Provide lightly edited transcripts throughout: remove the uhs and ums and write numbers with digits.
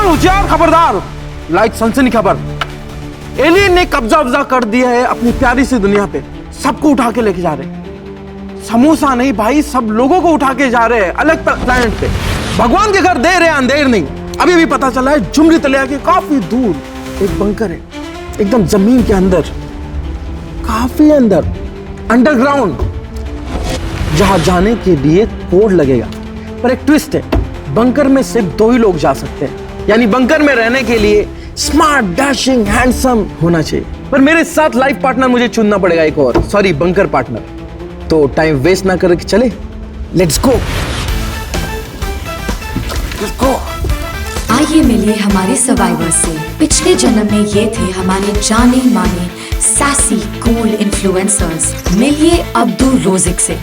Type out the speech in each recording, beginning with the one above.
होशियार, खबरदार। लाइक सनसनी खबर, एलियन ने कब्जा कर दिया है अपनी प्यारी सी दुनिया पे। सबको उठा के लेके जा रहे हैं। समोसा नहीं भाई, सब लोगों को उठा के जा रहे हैं अलग प्लैनेट पे। भगवान के घर देर है अंधेर नहीं। अभी भी पता चला है झुमरी तलिया के काफी दूर एक बंकर है, एकदम जमीन के अंदर, काफी अंदर, अंडरग्राउंड, जहां जाने के लिए कोड लगेगा। पर एक ट्विस्ट है, बंकर में सिर्फ 2 ही लोग जा सकते हैं। यानी बंकर में रहने के लिए स्मार्ट, डैशिंग, हैंडसम होना चाहिए। पर मेरे साथ लाइफ पार्टनर मुझे चुनना पड़ेगा, एक और, सॉरी बंकर पार्टनर। तो टाइम वेस्ट ना करके चले, लेट्स गो। आइए मिलिए हमारे सर्वाइवर्स से। पिछले जन्म में ये थे हमारे जाने माने सैसी कूल इन्फ्लुएंसर्स। मिलिए अब्दुल रोजिक से,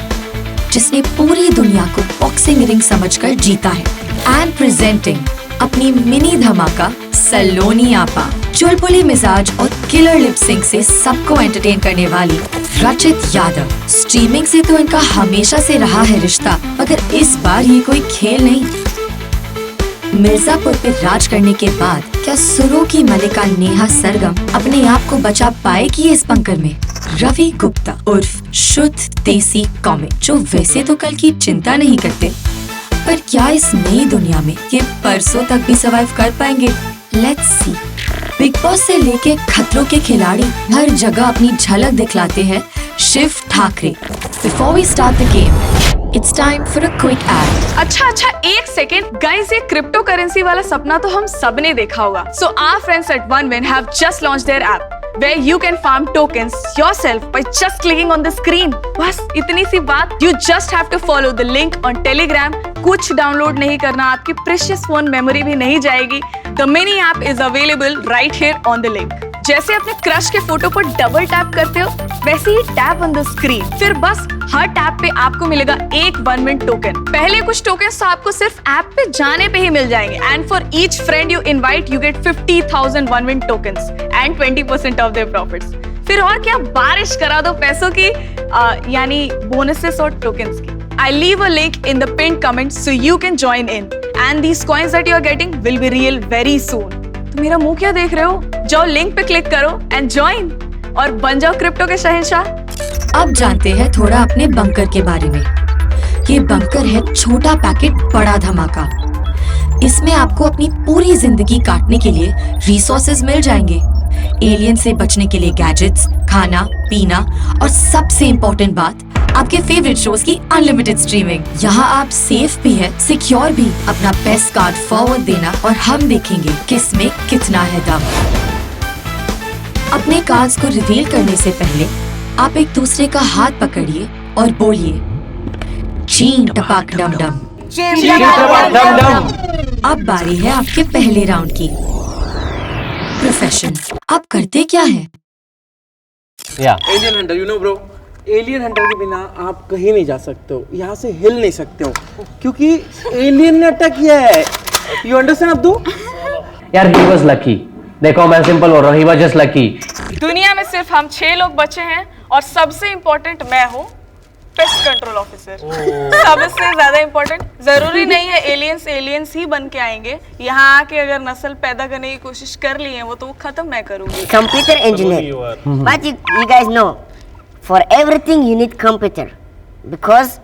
जिसने पूरी दुनिया को बॉक्सिंग रिंग समझकर जीता है। एंड प्रेजेंटिंग अपनी मिनी धमाका सलोनी आपा, चुलबुली मिजाज और किलर लिपसिंग से सबको एंटरटेन करने वाली रचित यादव। स्ट्रीमिंग से तो इनका हमेशा से रहा है रिश्ता, मगर इस बार ये कोई खेल नहीं। मिर्जापुर पे राज करने के बाद क्या सुरों की मलिका नेहा सरगम अपने आप को बचा पाएगी इस बंकर में? रवि गुप्ता उर्फ शुद्ध देसी कॉमिक, जो वैसे तो कल की चिंता नहीं करते, पर क्या इस नई दुनिया में ये परसों तक भी सर्वाइव कर पाएंगे? Let's see. बिग बॉस से लेके खतरों के खिलाड़ी हर जगह अपनी झलक दिखलाते हैं Shiv Thakare. Before we start the game, It's time for a quick ad. अच्छा, एक सेकेंड गाइस, ये क्रिप्टो करेंसी वाला सपना तो हम सब ने देखा होगा। So our friends at OneWin have just launched their app where you can farm tokens yourself by just clicking on the screen. बस इतनी सी बात। You just have to follow the link on Telegram. कुछ download नहीं करना, आपकी precious phone memory भी नहीं जाएगी। The mini app is available right here on the link. जैसे अपने क्रश के फोटो पर डबल टैप करते हो, वैसे ही टैप ऑन द स्क्रीन। फिर बस हर टैप पे आपको मिलेगा एक OneWin टोकन। पहले कुछ टोकन्स तो आपको सिर्फ ऐप पे जाने पे ही मिल जाएंगे। And for each friend you invite you get 50,000 OneWin tokens and 20% of their profits. फिर और क्या, बारिश करा दो पैसों की, यानी बोनसेस और टोकन्स की। I leave a link in the pinned comment so you can join in. And these coins that you are getting will be real very soon. तो मेरा मुंह क्या देख रहे हो? जाओ लिंक पे क्लिक करो and join और बन जाओ क्रिप्टो के शहंशाह। अब जानते हैं थोड़ा अपने बंकर के बारे में। ये बंकर है छोटा पैकेट बड़ा धमाका। इसमें आपको अपनी पूरी जिंदगी काटने के लिए रिसोर्सेज मिल जाएंगे। एलियन से बचने के लिए गैजेट्स, खाना पीना और सबसे इम्पोर्टेंट बात, आपके फेवरेट शोज की अनलिमिटेड स्ट्रीमिंग। यहाँ आप सेफ भी है, सिक्योर भी। अपना बेस्ट कार्ड फॉरवर्ड देना और हम देखेंगे किस में कितना है दम। अपने कार्ड्स को रिवील करने से पहले आप एक दूसरे का हाथ पकड़िए और बोलिए चीन टपाक डम डम। अब बारी है आपके पहले राउंड की। प्रोफेशन, आप करते क्या है? Alien Hunter, you know bro, alien Hunter के बिना आप कहीं नहीं जा सकते हो, यहाँ से हिल नहीं सकते हो, क्योंकि एलियन ने अटैक किया है। You understand Abdu? यार he was lucky। देखो मैं सिंपल बोल रहा हूँ, he was just lucky। दुनिया में सिर्फ हम 6 लोग बचे हैं और सबसे इम्पोर्टेंट मैं हूँ पेस्ट कंट्रोल ऑफिसर। सबसे ज्यादा इम्पोर्टेंट। जरूरी नहीं है एलियंस ही बन के आएंगे। यहाँ आके अगर नस्ल पैदा करने की कोशिश कर ली है वो तो खत्म मैं करूँगी। Computer engineer, but you guys know, for everything you need computer, because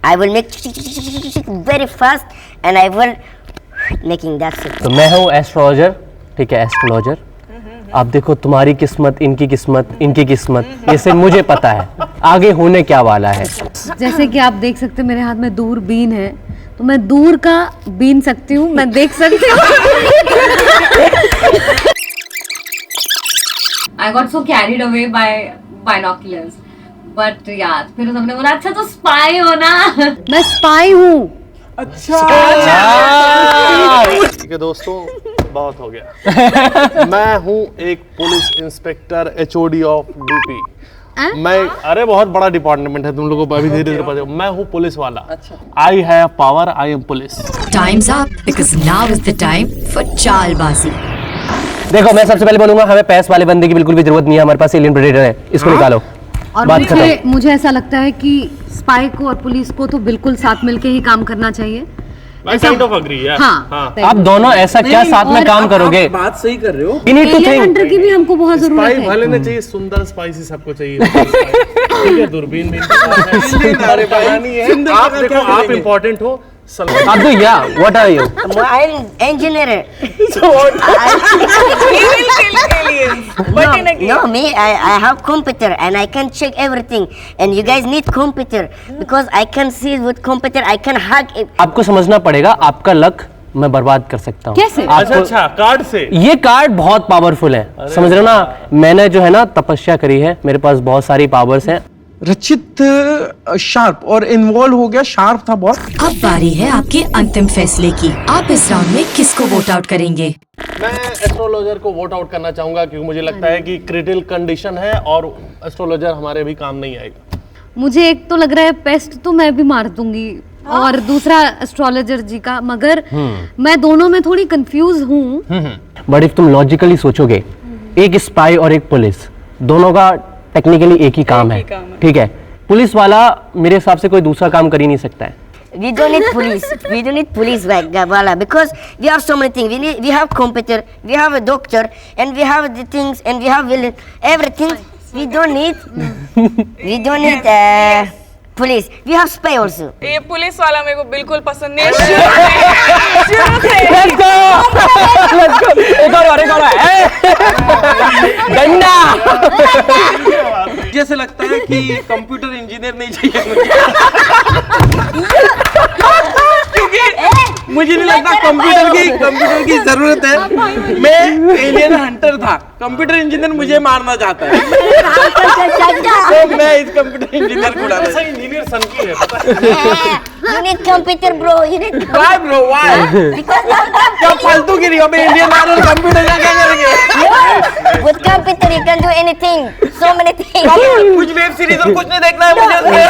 I will make very fast and I will making that shit. तो मैं हूँ एस्ट्रोलॉजर, ठीक है, एस्ट्रोलॉजर। आप देखो तुम्हारी किस्मत, इनकी किस्मत, इनकी किस्मत, ये सिर्फ मुझे पता है आगे होने क्या वाला है। जैसे कि आप देख सकते हैं मेरे हाथ में दूरबीन है, तो मैं दूर का बीन सकती हूँ, मैं देख सकती हूँ। I got so carried away by binoculars, but yeah, फिर सबने बोला अच्छा तो स्पाई हो ना। मैं स्पाई हूँ। अच्छा ठीक है दोस्तों, बहुत हो गया। मैं हूँ एक police inspector HOD of DP। मैं, अरे बहुत बड़ा डिपार्टमेंट है, तुम लोगों को अभी धीरे धीरे पता। मैं हूँ पुलिस वाला। I have power, I am police. Times up, because now is the time for चालबाजी। देखो मैं सबसे पहले बोलूंगा, हमें पैस वाले बंदे की बिल्कुल भी जरूरत नहीं है, हमारे पास एलियन प्रेडेटर है, इसको निकालो। और मुझे ऐसा लगता है कि स्पाई को और पुलिस को तो बिल्कुल साथ मिलके ही काम करना चाहिए। I kind of agree, yeah. हाँ आप दोनों ऐसा क्या साथ में काम करोगे? आप बात सही कर रहे हो। You need to alien think. Hunter की भी हमको बहुत जरूरत स्पाई है। वाले ने चाहिए सुंदर स्पाइसी, सबको चाहिए ठीक है, दूरबीन भी अरे बनानी है। आप देखो, आप इम्पोर्टेंट हो। Abdu, yeah, what are you? I'm engineer. He will kill aliens. But in a game. No, me, I have computer and I can check everything. And you guys need computer because I can see with computer, I can hack it. आपको समझना पड़ेगा, आपका luck मैं बर्बाद कर सकता हूँ। कैसे? अच्छा अच्छा, कार्ड से। ये कार्ड बहुत पावरफुल है, समझ रहे हो ना? मैंने जो है ना तपस्या करी है, मेरे पास बहुत सारी पावर्स हैं। रचित शार्प और इन्वॉल्व हो गया, शार्प था बहुत। अब बारी है आपके अंतिम फैसले की। आप इस राउंड में किसको वोट आउट करेंगे? मैं एस्ट्रोलॉजर को वोट आउट करना चाहूंगा क्योंकि मुझे लगता है कि क्रिटिकल कंडीशन है और एस्ट्रोलॉजर हमारे भी काम नहीं आएगा। मुझे एक तो लग रहा है पेस्ट तो मैं भी मार दूंगी और दूसरा एस्ट्रोलॉजर जी का, मगर मैं दोनों में थोड़ी कंफ्यूज हूँ। बट इफ तुम लॉजिकली सोचोगे, एक स्पाई और एक पुलिस, दोनों का टेक्निकली एक ही काम है, ठीक है? पुलिस वाला मेरे हिसाब से कोई दूसरा काम कर ही नहीं सकता है। We don't need police. We don't need police wala because we have so many things. We have computer, we have a doctor, and we have the things, and we have everything. We don't need police. We have spy also. ये police वाला मेरे को बिल्कुल पसंद नहीं है। शुरू से Let's go! Let's go! एक और गन्ना। जैसे लगता है कि कंप्यूटर इंजीनियर नहीं चाहिए मुझे। क्योंकि मुझे नहीं लगता कंप्यूटर की जरूरत है। मैं एलियन हंटर था, कंप्यूटर इंजीनियर मुझे मारना चाहता है। तो मैं इस कंप्यूटर इंजीनियर को उड़ाना ऐसा इंजीनियर सन की है, पता है? You need computer, bro. You need Why bro? Why? क्या फालतू की रही हो? मैं इंडियन मार और कंप्यूटर का क्या करेंगे? with computer you can do anything. So many things. कुछ वेब सीरीज और कुछ नहीं देखना है मुझे।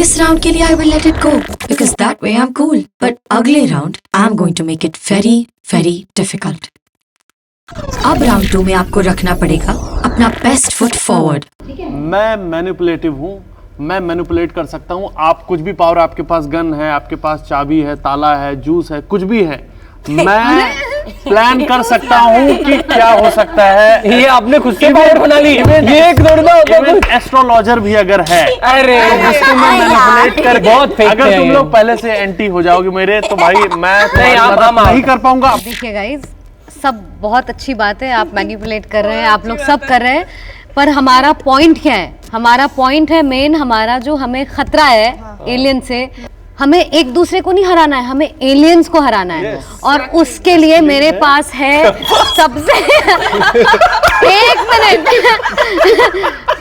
इस राउंड के लिए I will let it go because that way I am cool, but अगले round I am going to make it very very difficult. अब राउंड 2 में आपको रखना पड़ेगा अपना बेस्ट फुट फॉरवर्ड। मैं मैनिपुलेटिव हूँ, मैं मैनिपुलेट कर सकता हूँ। आप कुछ भी पावर, आपके पास गन है, आपके पास चाबी है, ताला है, जूस है, कुछ भी है, मैं प्लान कर सकता हूँ कि क्या हो सकता है। ये आपने खुद से पावर बना ली। ये एक एस्ट्रोलॉजर भी अगर है, अरे उसको मैं मैनिपुलेट कर, बहुत फेंकते अगर हैं तुम ये। लोग पहले से एंटी हो जाओगे मेरे, तो भाई मैं नहीं, आप- मदद नहीं कर पाऊंगा। देखिए गाइस, सब बहुत अच्छी बात है, आप मैनिपुलेट कर रहे हैं, आप लोग सब कर रहे हैं, पर हमारा पॉइंट क्या है? हमारा पॉइंट है मेन, हमारा जो हमें खतरा है एलियन से, हमें एक दूसरे को नहीं हराना है, हमें एलियंस को हराना है। और उसके लिए मेरे पास है सबसे एक मिनट,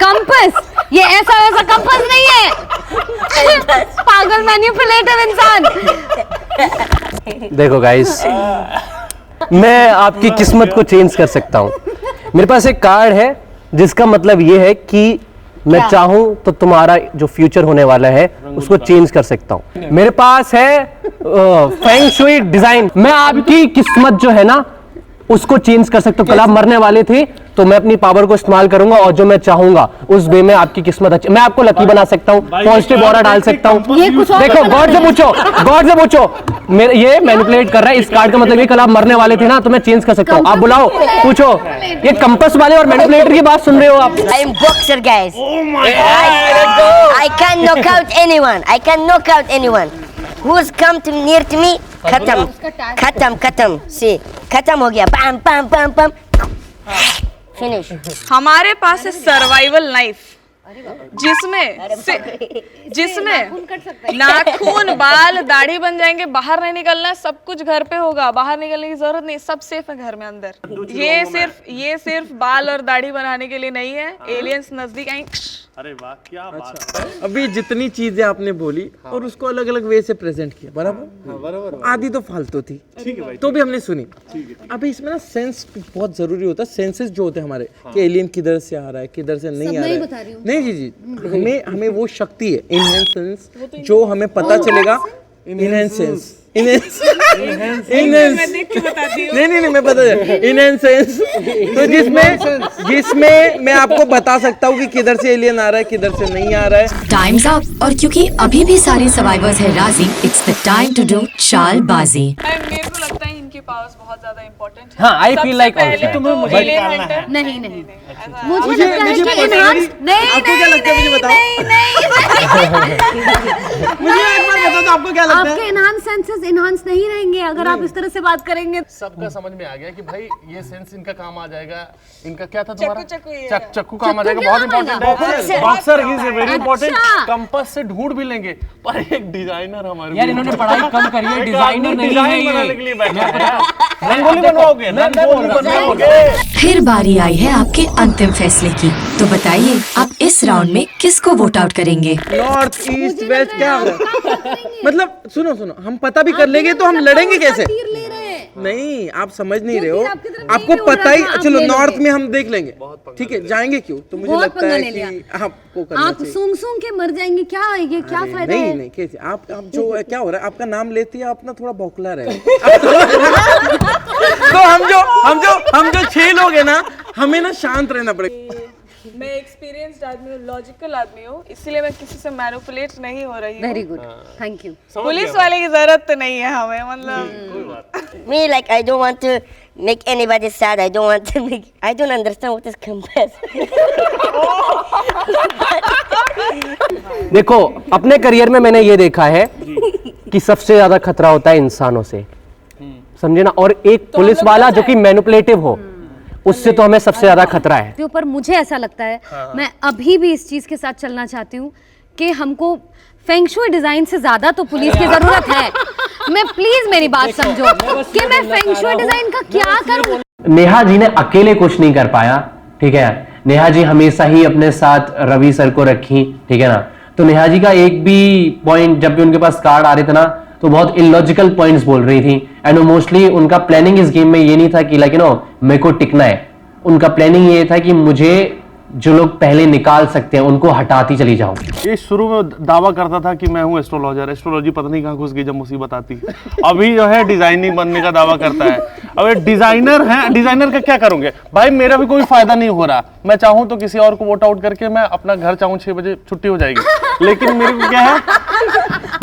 कंपास। ये ऐसा वैसा कंपास नहीं है, पागल मैनिपुलेटिव इंसान। देखो गाइस, मैं आपकी किस्मत को चेंज कर सकता हूँ। मेरे पास एक कार्ड है जिसका मतलब ये है कि मैं चाहूं तो तुम्हारा जो फ्यूचर होने वाला है उसको चेंज कर सकता हूं। मेरे पास है फेंग शुई डिजाइन, मैं आपकी किस्मत जो है ना उसको चेंज कर सकता हूं। कल आप मरने वाले थे तो मैं अपनी पावर को इस्तेमाल करूंगा और जो मैं चाहूंगा उस वे में आपकी किस्मत अच्छी, मैं आपको लकी बना सकता हूं, पॉजिटिव ऑरा डाल सकता हूं। देखो गॉड से पूछो, मेरे ये मैनिपुलेट कर रहा है। इस कार्ड का मतलब ये, कल आप मरने वाले थे ना तो मैं चेंज कर सकता हूं। आप बुलाओ, पूछो। ये कंपास वाले और मैनिपुलेटर की बात सुन रहे हो आप? I am boxer, guys. Oh my God! I can knock out anyone. I can knock out anyone. Who's come to near to me? खत्म। See, खत्म हो गया। Bam, bam, bam, bam. Finish. हमारे पास है सर्वाइवल नाइफ, जिसमें नाखून, बाल, दाढ़ी बन जाएंगे, बाहर नहीं निकलना, सब कुछ घर पे होगा, बाहर निकलने की जरूरत नहीं, सब सेफ है घर में अंदर। ये सिर्फ बाल और दाढ़ी बनाने के लिए नहीं है, एलियंस नजदीक आएंगे। अरे वाह, क्या बात है। अभी जितनी चीजें आपने बोली और उसको अलग अलग वे से प्रेजेंट किया, बराबर? आधी तो फालतू थी, तो भी हमने सुनी। अभी इसमें ना सेंस बहुत जरूरी होता है। सेंसेस जो होते हैं हमारे, कि एलियन किधर से आ रहा है, किधर से नहीं आ रहा है। नहीं जी, हमें वो शक्ति है, इनहेंस सेंस, जो हमें पता चलेगा। इनहेंस सेंस, इनहेंस नहीं मैं बता इनहेंस तो जिसमें मैं आपको बता सकता हूँ कि किधर से एलियन आ रहा है किधर से नहीं आ रहा है। Times up. और क्योंकि अभी भी सारे सर्वाइवर्स है राजी, it's the time to do चालबाजी। मेरे को लगता है इनकी पावर्स बहुत ज्यादा इंपॉर्टेंट है। हाँ, I feel like पहले also. तो मुझे alien निकालना hunter- है। नहीं नहीं ऐसा- मुझे लगता है कि enhanced नहीं आपको क्या लगता है मुझे बताओ। मुझे एक बार बता दो आपको क्या लगता है। आपके एनहांस सेंसेस एनहांस नहीं रहेंगे अगर आप इस तरह से बात करेंगे। सबका समझ में आ गया कि भाई ये सेंस इनका काम आ जाएगा। इनका क्या था तुम्हारा? चक्कू ये चक्कू काम आ जाएगा। क्या बहुत काम आएगा? इंपॉर्टेंट है। Boxer is very important. अच्छा। कंपास से ढूंढ भी लेंगे पर एक डिजाइनर हमारे यार इन्होंने पढ़ाई कम करी है, डिजाइनर नहीं है बनाने के लिए ये। बैठा है। रंगोली बनवाओगे? रंगोली बनवाओगे? फिर बारी आई है आपके अंतिम फैसले की, तो बताइए आप इस राउंड में किसको वोट आउट करेंगे? नॉर्थ ईस्ट वेस्ट क्या हो रहा है? मतलब सुनो हम पता भी कर लेंगे तो हम लड़ेंगे कैसे? तीर ले रहे हैं। नहीं आप समझ नहीं रहे हो। तीर आपकी तरफ नहीं आपको भी उड़ पता रहा ही था, आप चलो ले नॉर्थ लोगे। में हम देख लेंगे। ठीक है जाएंगे क्यों? तो मुझे बहुत लगता पंगा है ले लिया। कि आपको करना आप चाहिए। सूंघ के मर जाएंगे। क्या आएगी? क्या अरे, फायदा नहीं है? नहीं कैसे आप जो क्या हो रहा है आपका नाम लेती है आप ना थोड़ा बौखला रहे। तो हम जो 6 लोग हैं ना हमें ना शांत रहना पड़ेगा। मैं एक्सपीरियंस्ड आदमी हूँ, लॉजिकल आदमी हूँ, इसीलिए मैं किसी से मैनिपुलेट नहीं हो रही हूँ। Very good, thank you. Police वाले की जरूरत तो नहीं है हमें, मतलब Me, like, I don't want to make anybody sad. I don't want to make. I don't understand what is compass. देखो अपने करियर में मैंने ये देखा है कि सबसे ज्यादा खतरा होता है इंसानों से, समझे ना। और एक पुलिस वाला जो कि मैनिपुलेटिव हो, उससे तो हमें सबसे ज्यादा खतरा है। के ऊपर मुझे ऐसा लगता है, मैं अभी भी इस चीज के साथ चलना चाहती हूँ कि हमको फेंग शुई डिजाइन से ज्यादा तो पुलिस की जरूरत है। मैं प्लीज मेरी बात समझो कि मैं फेंग शुई डिजाइन का क्या करूँ। नेहा जी ने अकेले कुछ नहीं कर पाया, ठीक है। नेहा जी हमेशा ही अपने साथ रवि सर को रखी, ठीक है ना। तो नेहा जी का एक भी पॉइंट जब भी उनके पास कार्ड आ रहे थे ना तो बहुत इलॉजिकल पॉइंट्स बोल रही थी। एंड मोस्टली उनका प्लानिंग इस गेम में ये नहीं था कि लाइक यू नो मेरे को टिकना है। उनका प्लानिंग ये था कि मुझे जो लोग पहले निकाल सकते हैं उनको हटाती चली जाऊं। ये शुरू में दावा करता था कि मैं हूँ एस्ट्रोलॉजर। एस्ट्रोलॉजी पता नहीं कहाँ घुस गई जब मुसीबत आती। अभी जो है डिजाइनिंग बनने का दावा करता है। अब ये डिजाइनर है, डिजाइनर का क्या करोगे भाई? मेरा भी कोई फायदा नहीं हो रहा। मैं चाहूँ तो किसी और को वोट आउट करके मैं अपना घर चाहूँ 6 बजे छुट्टी हो जाएगी, लेकिन मेरे को क्या है,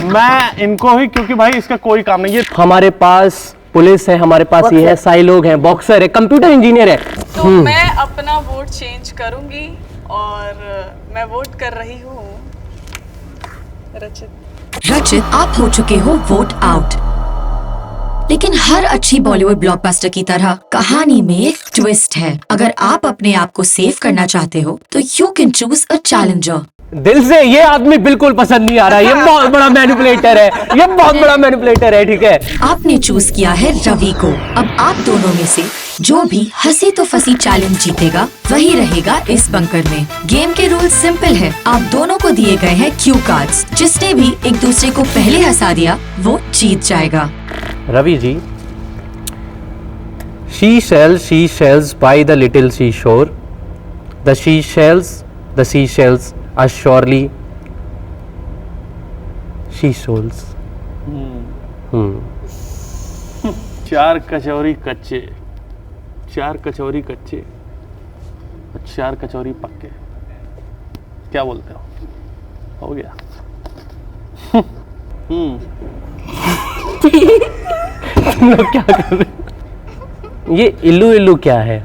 मैं इनको ही, क्योंकि भाई इसका कोई काम नहीं। ये हमारे पास पुलिस है, हमारे पास ये है, साई लोग हैं, बॉक्सर है, कंप्यूटर इंजीनियर है। तो मैं अपना वोट चेंज करूंगी और मैं वोट कर रही हूँ रचित, आप हो चुके हो वोट आउट। लेकिन हर अच्छी बॉलीवुड ब्लॉकबस्टर की तरह कहानी में एक ट्विस्ट है। अगर आप अपने आप को सेव करना चाहते हो तो you can choose a challenger. दिल से ये आदमी बिल्कुल पसंद नहीं आ रहा है। ये बहुत बड़ा मैनिपुलेटर है, ये बहुत बड़ा मैनिपुलेटर है, ठीक है। आपने चूज किया है रवि को। अब आप दोनों में से जो भी हंसी तो फंसी चैलेंज जीतेगा वही रहेगा इस बंकर में। गेम के रूल सिंपल है। आप दोनों को दिए गए हैं क्यू कार्ड्स। जिसने भी एक दूसरे को पहले हंसा दिया वो जीत जाएगा। Ravi ji, she shells by the little seashore. The seashells are surely she souls. 4 कचौरी कच्चे, 4 कचौरी कच्चे और 4 कचौरी पक्के। क्या बोलते हो गया? तुम लोग क्या कर रहे हो? ये इल्लू इल्लू क्या है?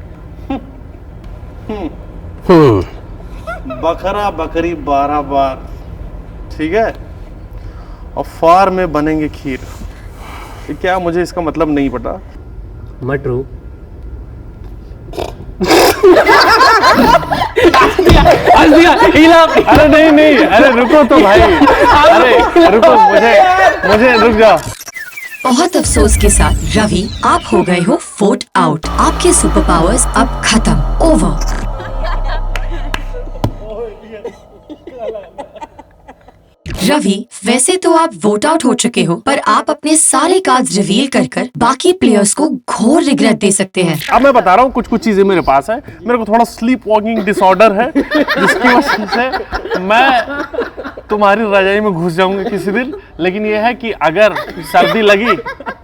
बकरा बकरी 12 बार, ठीक है। और फार में बनेंगे खीर। ये क्या, मुझे इसका मतलब नहीं पता। मटरू अरे नहीं, अरे रुको तो भाई, अरे रुको, मुझे रुक जाओ। बहुत अफसोस के साथ रवि, आप हो गए हो वोट आउट। आपके सुपर पावर्स अब खत्म, ओवर। रवि, वैसे तो आप वोट आउट हो चुके हो, पर आप अपने सारे कार्ड्स रिवील कर बाकी प्लेयर्स को घोर रिग्रेट दे सकते हैं। अब मैं बता रहा हूँ कुछ चीजें मेरे पास है। मेरे को थोड़ा स्लीप वॉकिंग डिसऑर्डर है, जिसकी वजह से मैं तुम्हारी रजाई में घुस जाऊंगा किसी दिन। लेकिन ये है कि अगर सर्दी लगी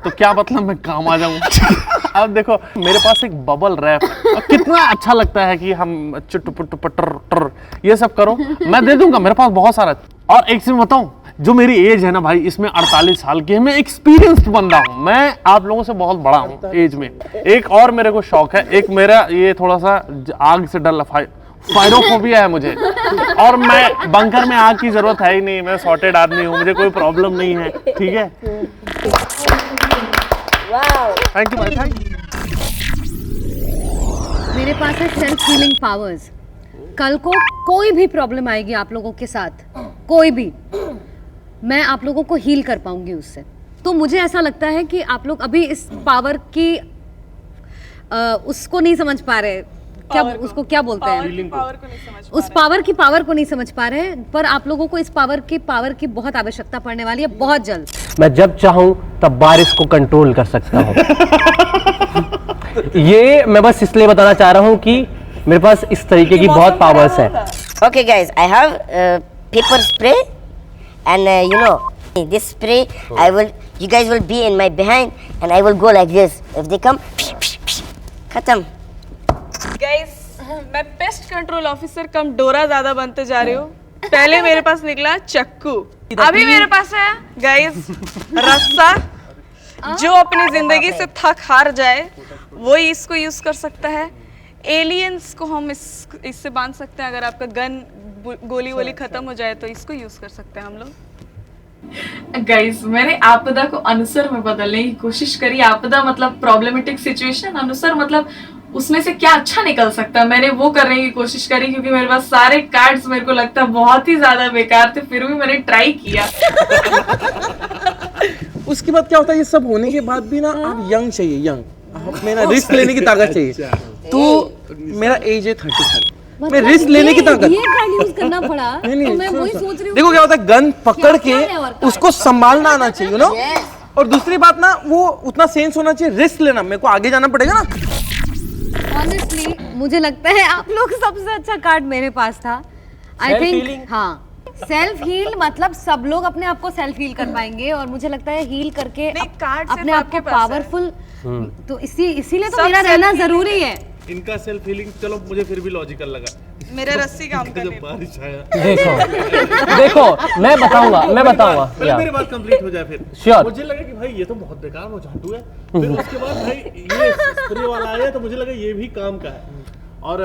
तो क्या मतलब मैं काम आ जाऊंगा। अब देखो मेरे पास एक बबल रैप है, और कितना अच्छा लगता है कि हम चुट पटर ये सब करो, मैं दे दूंगा, मेरे पास बहुत सारा। और एक चीज बताऊं, जो मेरी एज है ना भाई, इसमें 48 साल की है, मैं एक्सपीरियंस्ड बंदा हूं, मैं आप लोगों से बहुत बड़ा हूं एज में। एक और मेरे को शौक है, एक मेरा ये थोड़ा सा आग से डर फायरोफोबिया है मुझे, और मैं बंकर में आग की जरूरत है ही नहीं, मैं सॉर्टेड आदमी हूँ, मुझे कोई प्रॉब्लम नहीं है, ठीक है। थैंक यू भाई, थैंक यू। मेरे पास है सेल्फ हीलिंग पावर्स। कल को कोई भी प्रॉब्लम आएगी आप लोगों के साथ, कोई भी, मैं आप लोगों को हील कर पाऊंगी उससे। तो मुझे ऐसा लगता है कि आप लोग अभी इस पावर की उसको नहीं समझ पा रहे, क्या उसको क्या बोलते हैं, उस पावर की पावर को नहीं समझ पा रहे, पर आप लोगों को इस पावर की बहुत आवश्यकता पड़ने वाली है बहुत जल्द। मैं जब चाहूं तब बारिश को कंट्रोल कर सकता हूं। ये मैं बस इसलिए बताना चाह रहा हूं कि मेरे पास इस तरीके की बहुत पावर्स है। Okay guys, I have pepper spray and you know this spray you guys will be in my behind and I will go like this. If they come, खत्म। गाइस, मैं पेस्ट कंट्रोल ऑफिसर कम डोरा ज्यादा बनते जा रही हूँ। पहले मेरे पास निकला चक्कू, अभी मेरे पास है गाइस रस्सा। जो अपनी जिंदगी से थक हार जाए वो इसको यूज कर सकता है। एलियंस को हम इससे बांध सकते हैं। अगर आपका गन गोली वोली खत्म हो जाए तो इसको यूज कर सकते हैं हम लोग। गाइस, मैंने आपदा को अनुसर में बदलने की कोशिश करी। आपदा मतलब प्रॉब्लमेटिक सिचुएशन, अनुसर मतलब उसमें से क्या अच्छा निकल सकता है, मैंने वो करने की कोशिश करी। क्योंकि मेरे पास सारे कार्ड्स मेरे को लगता बहुत ही ज्यादा बेकार थे, फिर भी मैंने ट्राई किया। उसके बाद क्या होता है, ये सब होने के बाद भी ना आप यंग चाहिए, यंग, मेरा रिस्क लेने की ताकत चाहिए। तो मेरा एज है 33, मैं रिस्क लेने की ताकत, ये कार्ड यूज करना पड़ा। नहीं, तो मैं वही सोच रही हूँ। देखो क्या होता है, गन पकड़ के उसको संभालना आना चाहिए ना। और दूसरी बात ना, वो उतना सेंस होना चाहिए, रिस्क लेना, मेरे को आगे जाना पड़ेगा ना। ऑनेस्टली मुझे लगता है आप लोग सबसे अच्छा कार्ड मेरे पास था। आई थिंक हाँ, सेल्फ हील मतलब सब लोग अपने आप को सेल्फ हील कर पाएंगे, और मुझे लगता है हील करके अपने आप को पावरफुल, तो इसीलिए तो मेरा रहना जरूरी है। इनका सेल्फ हीलिंग चलो मुझे फिर भी लॉजिकल लगा, मेरा रस्सी काम कर रही है। बारिश आया देखो मैं बताऊंगा मेरी बात कंप्लीट हो जाए फिर। Sure. मुझे लगा कि भाई ये तो बहुत बेकार वो झाटू है, फिर उसके बाद भाई ये स्प्रे वाला आया तो मुझे लगा ये भी काम का है। और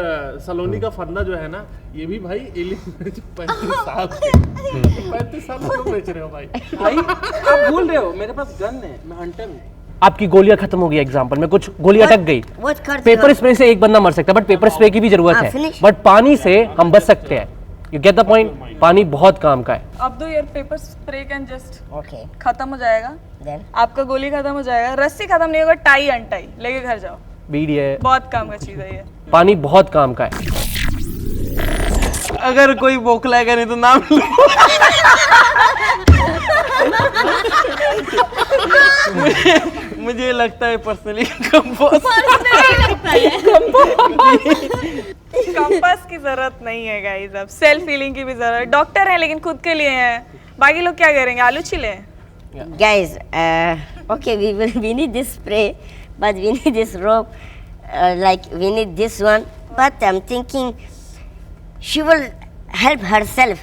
सलोनी का फंदा जो है ना, ये भी भाई एलियन 35 साल के 35 साल क्यों बेच रहे हो भाई? भाई आप भूल रहे हो, मेरे पास गन है, मैं हंटर हूँ। आपकी गोलियां खत्म हो गई, एग्जांपल में कुछ गोली अटक गई, What cards paper you spray से एक बंदा मर सकता है, बट पेपर स्प्रे की भी जरूरत है, finish. बट पानी से हम बच सकते हैं। यू गेट द पॉइंट, पानी बहुत काम का है। अब दो यार, paper spray can just have? Okay, खत्म हो जाएगा, then आपका गोली खत्म हो जाएगा, रस्सी खत्म नहीं होगा, टाई अनटाई लेके घर जाओ, बीड़ी है, बहुत काम का चीज है ये। पानी बहुत काम का है। अगर कोई बोखलाएगा नहीं तो नाम लो। मुझे लगता है पर्सनली कंपास की जरूरत नहीं है गाइस, अब सेल्फ हीलिंग की भी जरूरत है। डॉक्टर है लेकिन खुद के लिए हैं, बाकी लोग क्या करेंगे, आलू छिले। guys, okay, we need this spray, but we need this rope, like we need this one. But I'm thinking she will help herself.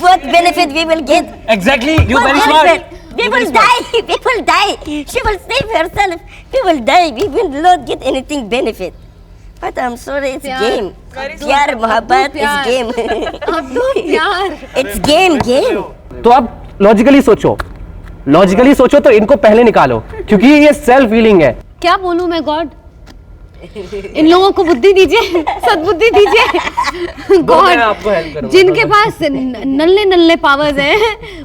What benefit we will get? Exactly, you What very benefit? smart. We will die. We will die. She will save herself. We will die. We will not get anything benefit. But I'm sorry, it's game. प्यार मोहब्बत is game. अब तो प्यार It's game. तो अब logically सोचो तो इनको पहले निकालो, क्योंकि ये सेल्फ हीलिंग है। क्या बोलूं मैं, गॉड इन लोगों को बुद्धि दीजिए, सद्बुद्धि दीजिए। गॉड, आपको हेल्प करूंगा। जिनके पास नल्ले नल्ले पावर्स हैं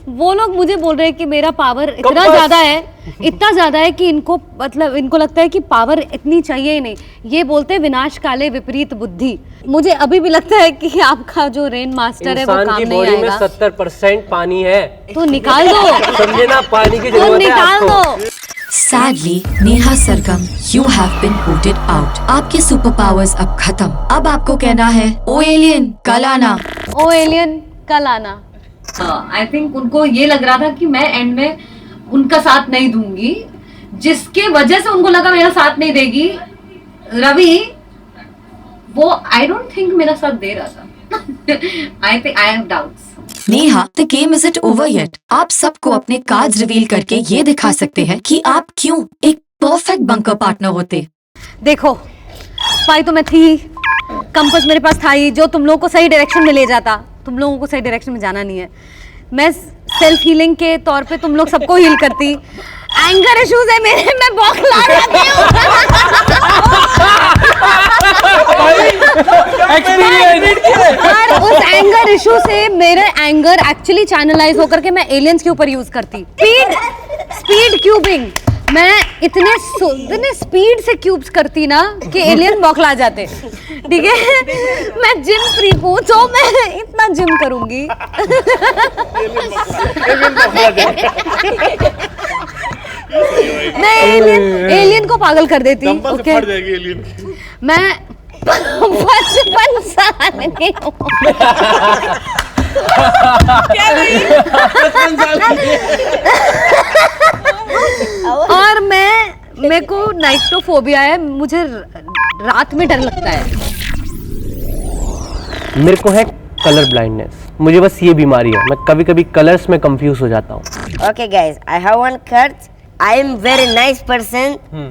वो लोग मुझे बोल रहे हैं कि मेरा पावर इतना ज्यादा है कि इनको मतलब इनको लगता है कि पावर इतनी चाहिए ही नहीं। ये बोलते हैं विनाश काले विपरीत बुद्धि। मुझे अभी भी लगता है कि आपका जो रेन मास्टर है वो इंसान काम की नहीं बॉडी में आएगा। 70% पानी है, तो निकाल दो, समझे ना, पानी की तो जरूरत है निकाल आपको। दो। Sadly, Neha Sargam, you have been voted out. आपके सुपर पावर्स अब खत्म। अब आपको कहना है ओ एलियन कल आना। ओ एलियन कल आना। आई थिंक उनको ये लग रहा था कि मैं एंड में उनका साथ नहीं दूंगी, जिसके वजह से उनको लगा मेरा साथ नहीं देगी। रवि वो आई डोंट थिंक मेरा साथ दे रहा था। I think I have doubts. Neha, the game isn't over yet. आप सबको अपने कार्ड्स रिवील करके ये दिखा सकते हैं कि आप क्यों एक परफेक्ट बंकर पार्टनर होते। देखो, स्पाई तो मैं थी, कंपास मेरे पास था ही जो तुम लोगों को सही डायरेक्शन में ले जाता। तुम लोगों को सही डायरेक्शन में जाना नहीं है। मैं सेल्फ हीलिंग के तौर पे तुम लोग सबको हील करती। एंगर इश्यूज है मेरे, मैं बौखला जाती हूँ। और उस एंगर इशू से मेरे एंगर एक्चुअली चैनलाइज होकर के मैं एलियंस के ऊपर यूज करती। स्पीड क्यूबिंग, मैं इतने स्पीड से क्यूब्स करती ना कि एलियन बौखला जाते। ठीक है, मैं जिम फ्रीक हूँ तो मैं इतना जिम करूंगी। मैं एलियन को पागल कर देती। ओके, मैं 55 साल की हूँ। और मेरे को नाइट्रोफोबिया है, मुझे रात में डर लगता है। मेरे को है कलर ब्लाइंडनेस, मुझे बस ये बीमारी है, मैं कभी कभी कलर्स में कंफ्यूज हो जाता हूँ। Okay, guys, I have one card. I am very nice person.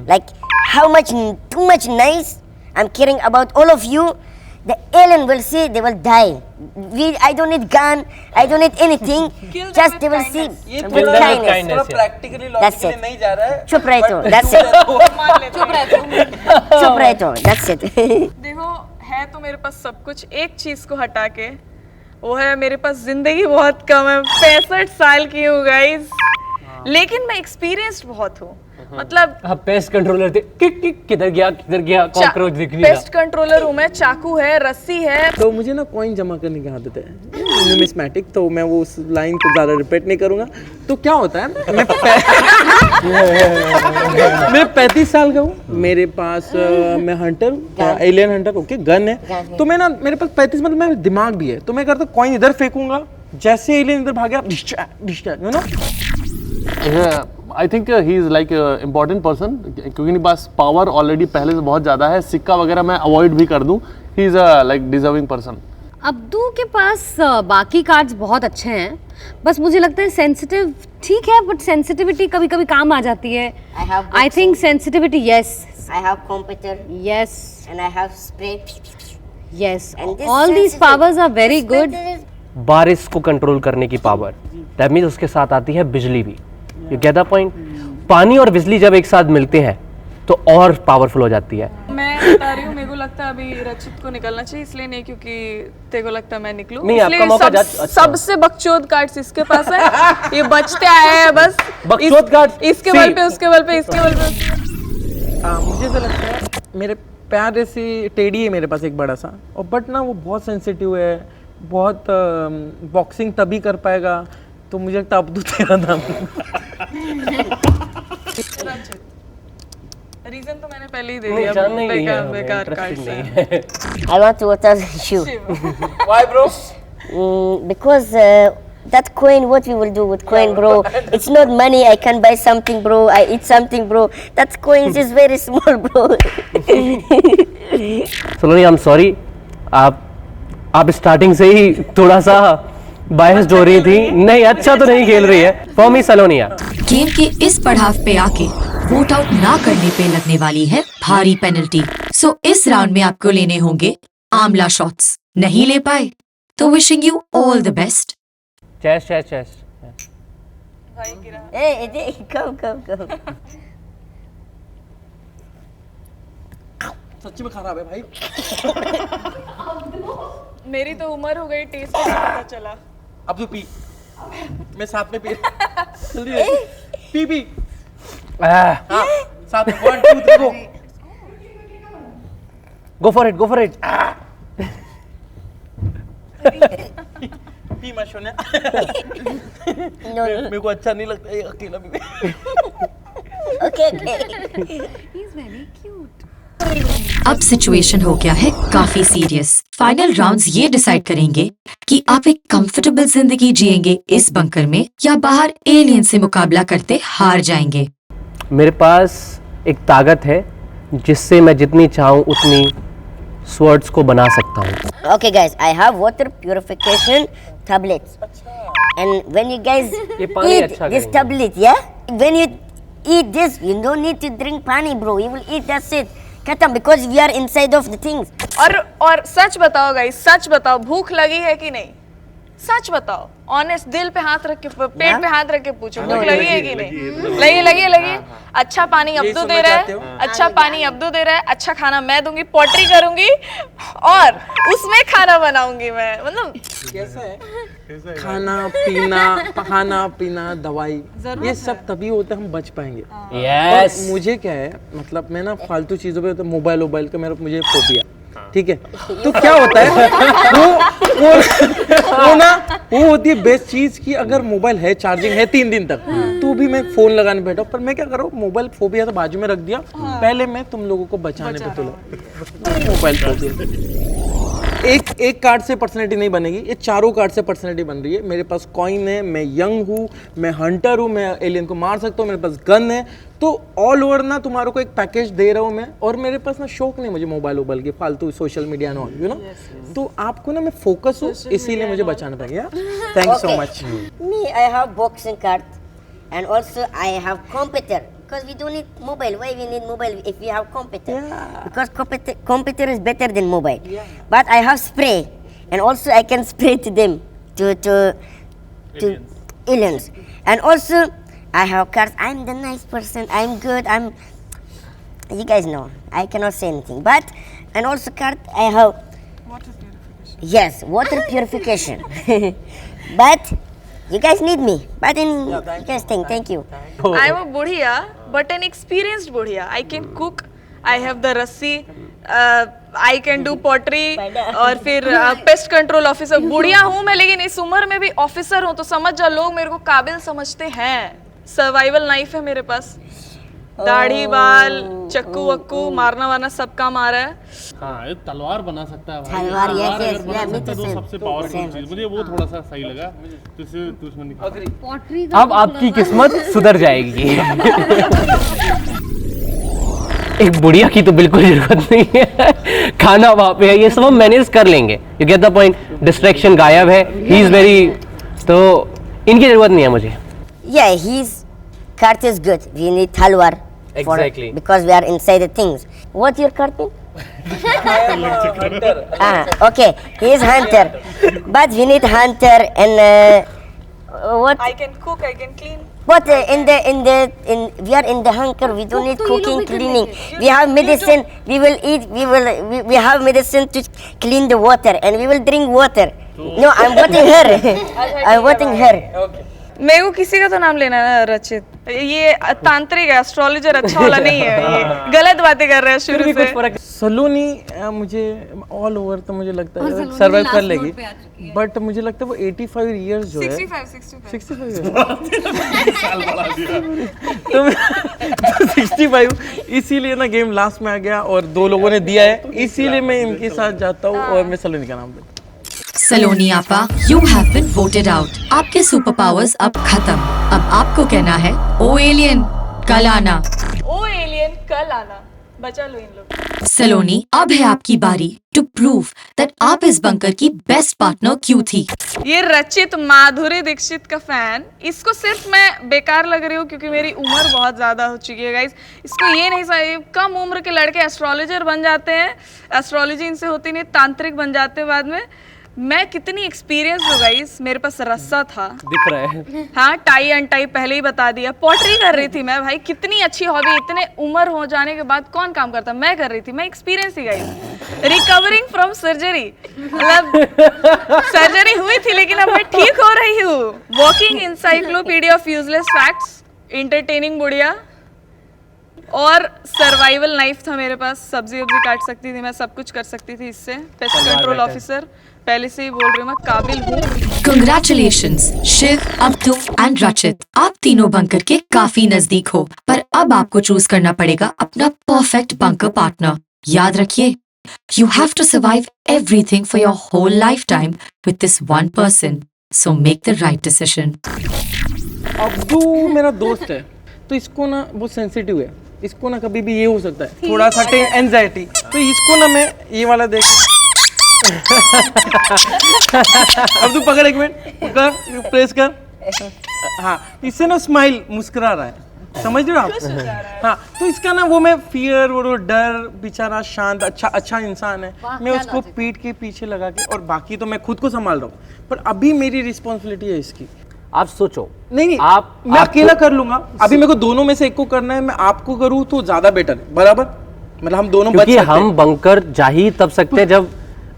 Like how much too much nice. I'm caring about all of you. The alien will see, they will die. I don't need gun. I don't need anything. Just they will see with kindness. Practically That's logically it. नहीं जा रहा है। चुप रहे तो. That's it. चुप रहे तो. That's it. देखो, है तो मेरे पास सब कुछ, एक चीज को हटा के वो है मेरे पास जिंदगी बहुत कम है। 65 साल की हूँ गाइस, लेकिन मैं एक्सपीरियंस्ड बहुत हूँ। मतलब आप पेस्ट कंट्रोलर थे, किधर गया कॉकरोच दिख नहीं रहा। पेस्ट कंट्रोलर हूँ मैं, चाकू है, रस्सी है। तो मुझे ना कॉइन जमा करने की आदत है, न्यूमिस्मेटिक, तो मैं वो उस लाइन को ज़्यादा रिपीट नहीं करूँगा। तो क्या होता है, मैं 35 साल का हूँ, मेरे पास मैं हंटर हूँ, एलियन हंटर, ओके, गन है। तो मैं ना, मेरे पास 35 मतलब मेरा दिमाग भी है, तो मैं करता कॉइन इधर फेंकूंगा, जैसे एलियन इधर भाग गया, you know. I think he is like important person, क्योंकि इनके पास पावर ऑलरेडी पहले से बहुत ज़्यादा है। सिक्का वगैरह मैं अवॉइड भी कर दूं। He is like deserving person. Abdu के पास बाकी कार्ड्स बहुत अच्छे हैं, बस मुझे लगता है सेंसिटिव ठीक है, बट सेंसिटिविटी कभी कभी काम आ जाती है। I think sensitivity, yes. I have computer yes, and I have spray. Yes, And this all these sensitive- powers are very good. बारिश को कंट्रोल करने की पावर, दैट मीन्स उसके साथ आती है बिजली भी। You get the point. पानी और बिजली जब एक साथ मिलते हैं तो और पावरफुल हो जाती है। मैं बता रही हूँ, मेरे को लगता है अभी रचित को निकलना चाहिए, इसलिए नहीं क्योंकि तेरे को लगता है मैं निकलूं। नहीं, आपका इसलिए मौका अच्छा। सबसे बकचोद कार्ड्स इसके पास है। ये बचते आए हैं बस। बकचोद कार्ड्स इसके बल पे, उसके बल पे, इसके बल पे। मुझे ऐसा लगता है मेरे प्यारे से टेडी है मेरे पास एक बड़ा सा, और बट ना वो बहुत सेंसिटिव है, बहुत बॉक्सिंग तभी कर पाएगा। तो मुझे लगता है अब्दू तेरा नाम। रीजन तो मैंने पहले ही दे नहीं, दिया। जानना ही नहीं है, बेकार हमें कार्ड्स interesting हैं। नहीं है। I want to tell you. Why bro? Because that coin, what we will do with coin, bro? It's not money. I can buy something, bro. I eat something, bro. That coin is very small, bro. Saloni, I am sorry, आप starting से ही थोड़ा सा biased हो रही थी। नहीं, अच्छा तो नहीं खेल रही है। For me सलोनिया। गेम के इस पड़ाव पे आके वोट आउट ना करने पे लगने वाली है भारी पेनल्टी। सो इस राउंड में आपको लेने होंगे आमला शॉट्स। नहीं ले पाए तो wishing you all the best. चेस। Hey, come. सच्ची में खराब है भाई। मेरी तो उम्र हो गई, टेस्ट का पता चला। अब तू पी, मैं साथ में पी। जल्दी पी पी। हाँ, साथ में 1 2 3 go. Go for it, go for it. पी मत सोना। No, no. मेरे को अच्छा नहीं लगता ये अकेला भी। Okay, okay. अब सिचुएशन हो गया है काफी सीरियस। फाइनल राउंड्स ये डिसाइड करेंगे कि आप एक कंफर्टेबल जिंदगी जिएंगे इस बंकर में या बाहर एलियन से मुकाबला करते हार जाएंगे। मेरे पास एक ताकत है जिससे मैं जितनी चाहूँ उतनी स्वर्ड्स को बना सकता हूँ। Okay, guys, I have water purification tablets. And when you guys ये पानी eat अच्छा this करेंगे। tablet, yeah? When you eat this, you don't need to drink pani, bro. You will eat, that's it. Khatam, because we are inside of the things. और सच बताओ guys, सच बताओ, भूख लगी है कि नहीं? सच बताओ, ऑनेस्ट, दिल पे हाथ रख के, पेट पे हाथ रख के पूछो, भूख लगी है कि नहीं? लगी। अच्छा पानी अब्दू दे रहा है, अच्छा पानी अब्दू दे रहा है, अच्छा खाना मैं दूंगी, पॉटरी करूंगी और उसमें खाना बनाऊंगी मैं। मतलब कैसा है? खाना पीना दवाई, ये सब तभी होता है हम बच पाएंगे। यस। और मुझे क्या है, मतलब मैं ना फालतू चीजों पे, तो मोबाइल का मुझे फोबिया, ठीक है? तो क्या होता है, वो होती है बेस्ट चीज की, अगर मोबाइल है, चार्जिंग है 3 दिन तक, तो भी मैं फोन लगाने बैठा, पर मैं क्या करूँ, मोबाइल फोबिया तो बाजू में रख दिया, पहले मैं तुम लोगों को बचाने पे तुला। मोबाइल फोबिया एक कार्ड से पर्सनैलिटी नहीं बनेगी, ये चारों कार्ड से पर्सनैलिटी बन रही है। मेरे पास कॉइन है, मैं यंग हूँ, मैं हंटर हूँ, मैं एलियन को मार सकता हूँ, मेरे पास गन है, तो ऑल ओवर ना तुम्हारों को एक पैकेज दे रहा हूँ मैं। और मेरे पास ना शौक नहीं मुझे मोबाइल की फालतू social media no, you know. तो आपको ना मैं फोकस हूँ, इसीलिए मुझे बचाना पड़ेगा। Thank so much. Me, I have boxing card, and also I have computer. Because we don't need mobile. Why we need mobile if we have computer? Because computer is better than mobile. But I have spray, and also I can spray to them, to aliens. And also I have cards. I'm the nice person. I'm good. You guys know. I cannot say anything. But and also card I have. Water purification. Yes, water purification. But you guys need me. But you guys think. Thank you. I am a बुढ़िया, but an experienced बुढ़िया. I can cook. I have the रस्सी. I can do pottery. और फिर pest control officer. बुढ़िया हूँ मैं, लेकिन इस उम्र में भी ऑफिसर हूँ, तो समझ जाओ लोग मेरे को काबिल समझते हैं। सर्वाइवल नाइफ है मेरे पास, दाढ़ी बाल चक्कू वक्कू मारना वारना सब काम आ रहा है। हाँ, ये तलवार बना सकता है भाई। तलवार, yes, अगर yes, बना yeah, सकता है तो me too, सबसे same. पावरफुल चीज, मुझे वो थोड़ा सा सही लगा। तुझसे दुश्मनी पॉटरी अब आपकी किस्मत सुधर जाएगी। एक बुढ़िया की तो बिल्कुल जरूरत नहीं है, खाना वहां पे है, ये सब हम मैनेज कर लेंगे। You get the point. Distraction गायब है, ही इज वेरी, तो इनकी जरूरत नहीं है मुझे। Yeah, his card is good. We need talwar. Exactly. Because we are inside the things. What's your card name? Okay. He is hunter. But we need hunter and what? I can cook, I can clean. But we are in the hunker. We don't need cooking, cleaning. We have medicine. We will eat. We have medicine to clean the water, and we will drink water. No, I'm voting her. I'm voting her. मेरे को किसी का तो नाम लेना है रचित। ये तांत्रिक है, एस्ट्रोलॉजर अच्छा वाला नहीं है, ये गलत बातें कर रहे हैं शुरू से। सलोनी मुझे ऑल ओवर तो मुझे लगता है सर्वाइव कर लेगी, बट मुझे लगता है वो 85 इयर्स जो है 65 साल बढ़ा दिया। तो 65, इसीलिए ना गेम लास्ट में आ गया और 2 लोगों ने दिया है, इसीलिए मैं इनके साथ जाता हूँ और मैं सलोनी का नाम लेता हूँ। सलोनी आपा, you have been voted out. आपके सुपर पावर्स अब खत्म। अब आपको कहना है ओ एलियन कल आना। ओ एलियन कल आना, बचा लो इन लोग। सलोनी, अब है आपकी बारी टू प्रूव दैट आप इस बंकर की बेस्ट पार्टनर क्यों थी। ये रचित माधुरी दीक्षित का फैन, इसको सिर्फ मैं बेकार लग रही हूँ क्योंकि मेरी उम्र बहुत ज़्यादा हो चुकी है गाइस। इसको ये नहीं समझ, कम उम्र के लड़के एस्ट्रोलॉजर बन जाते हैं, एस्ट्रोलॉजी इनसे होती नहीं, तांत्रिक बन जाते हैं बाद में। मैं कितनी एक्सपीरियंस हो गाइस, मेरे पास रस्सा था, दिख रहा है। हाँ टाई अनटाई पहले ही बता दिया, पॉटरी कर रही थी मैं। भाई कितनी अच्छी हॉबी, इतने उम्र हो जाने के बाद कौन काम करता, मैं कर रही थी, मैं experience he guys. Recovering from surgery, मतलब सर्जरी हुई थी लेकिन अब मैं ठीक हो रही हूँ। Walking encyclopedia of useless facts, entertaining बुढ़िया, और सर्वाइवल नाइफ था मेरे पास, सब्जी वब्जी काट सकती थी मैं, सब कुछ कर सकती थी इससे। पेस्ट कंट्रोल ऑफिसर, पहले से ही बोल रही हूँ मैं काबिल हूँ। Congratulations, शिव, अब्दू एंड रचित। आप तीनों बंकर के काफी नजदीक हो, पर अब आपको चूज करना पड़ेगा अपना परफेक्ट बंकर पार्टनर। याद रखिए, you have to survive everything for your whole lifetime with this one person. So make the right decision. Abdu मेरा दोस्त है, तो इसको ना बहुत सेंसिटिव है, इसको ना कभी भी ये हो सकता है, थोड़ा सा एंजाइटी, तो इसको ना मैं ये वाला देख। अब्दू पकड़, एक मिनट पकड़, प्रेस कर। हाँ, इससे ना स्माइल, मुस्कुरा रहा है, समझ रहे हो आप? हाँ, तो इसका ना वो मैं फियर, वो डर, बेचारा शांत, अच्छा इंसान है, मैं उसको पीठ के पीछे लगा के, और बाकी तो मैं खुद को संभाल रहा हूँ, पर अभी मेरी रिस्पॉन्सिबिलिटी है इसकी। आप सोचो, नहीं आप मैं अकेला कर लूंगा, अभी मेरे को दोनों में से एक को करना है, मैं आपको करूँ तो ज्यादा बेटर है, बराबर? मतलब हम दोनों बच क्योंकि सकते हैं। हम बंकर जा ही तब सकते हैं जब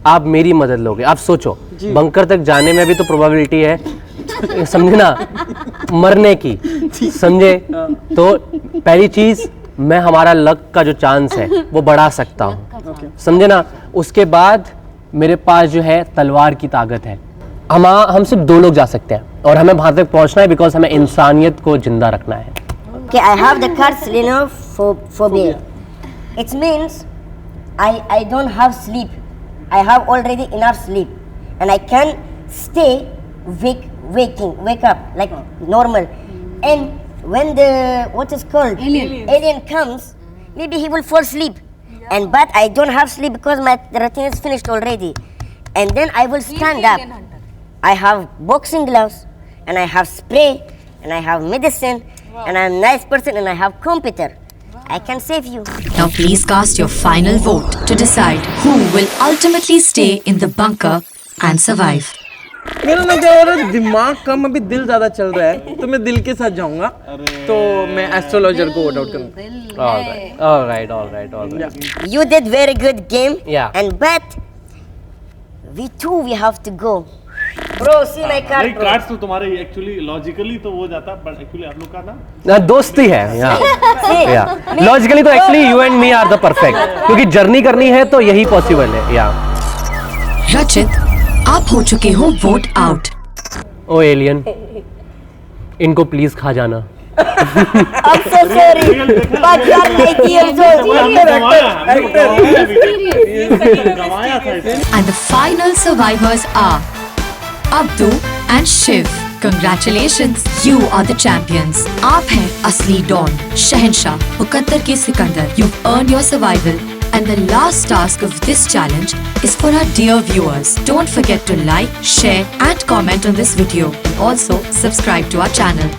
आप मेरी मदद लोगे। आप सोचो, बंकर तक जाने में भी तो प्रोबेबिलिटी है, समझे ना, मरने की, समझे? तो पहली चीज, मैं हमारा लक का जो चांस है वो बढ़ा सकता हूँ, समझे ना। उसके बाद मेरे पास जो है तलवार की ताकत है। हम सिर्फ 2 लोग जा सकते हैं और हमें वहां तक पहुंचना है, बिकॉज हमें इंसानियत को जिंदा रखना है। Okay, I have the card selenophobia. It means I don't have sleep. I have already enough sleep, and I can stay wake up like normal. And when the what is called alien comes, maybe he will fall asleep. And but I don't have sleep because my routine is finished already. And then I will stand up. I have boxing gloves, and I have spray, and I have medicine, and I'm a nice person, and I have computer. I can save you. Now please cast your final vote to decide who will ultimately stay in the bunker and survive. मेरा ना क्या हो रहा है, दिमाग कम, अभी दिल ज्यादा चल रहा है, तो मैं दिल के साथ जाऊंगा, तो मैं एस्ट्रोलॉजर को वोट आउट करूंगा। Alright. You did very good game. Yeah. And but we have to go. Bro, see my card. नहीं, bro. कार्ड्स तो तुम्हारे एक्चुअली लॉजिकली तो वो जाता, बट एक्चुअली आप लोग का ना ना दोस्ती है यहाँ। लॉजिकली तो actually you and me are the perfect, क्योंकि जर्नी करनी है तो यही पॉसिबल है। या रचित, आप हो चुके हो वोट आउट। ओ एलियन, इनको प्लीज खा जाना। I'm so sorry. But you are 90 years old. गवाया था इसे। And the final survivors are Abdu and Shiv. Congratulations, you are the champions. आप हैं असली डॉन, शहंशाह, मुकद्दर के Sikandar. You've earned your survival. And the last task of this challenge is for our dear viewers. Don't forget to like, share and comment on this video. And also subscribe to our channel.